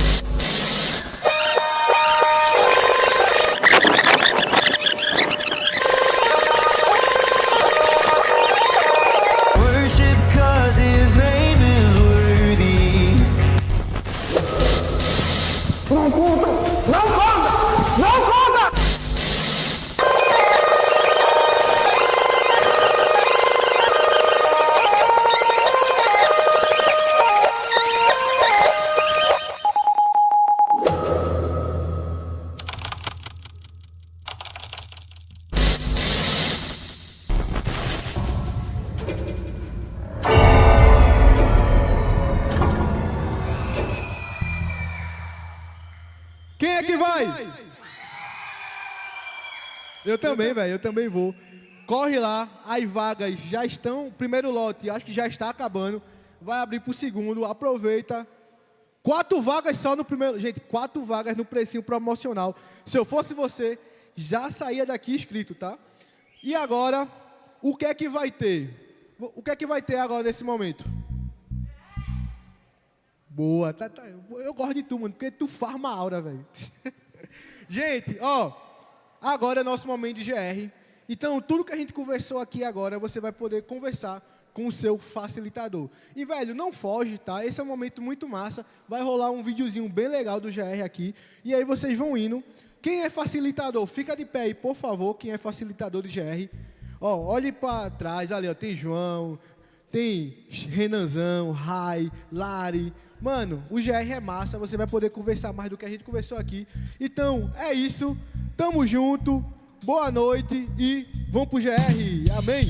Quem é que vai? Eu também, velho, eu também vou. Corre lá, as vagas já estão, primeiro lote, acho que já está acabando. Vai abrir pro segundo, aproveita. 4 vagas só no primeiro, gente, 4 vagas no precinho promocional. Se eu fosse você, já saía daqui inscrito, tá? E agora, o que é que vai ter? O que é que vai ter agora nesse momento? Boa, tá. Eu gosto de tu, mano, porque tu farma a aura, velho. Gente, ó, agora é nosso momento de GR. Então, tudo que a gente conversou aqui agora, você vai poder conversar com o seu facilitador. E, velho, não foge, tá? Esse é um momento muito massa. Vai rolar um videozinho bem legal do GR aqui. E aí vocês vão indo. Quem é facilitador, fica de pé aí, por favor, quem é facilitador de GR. Ó, olhe para trás, ali, ó, tem João, tem Renanzão, Rai, Lari. Mano, o GR é massa, você vai poder conversar mais do que a gente conversou aqui. Então, é isso. Tamo junto. Boa noite e vamos pro GR. Amém.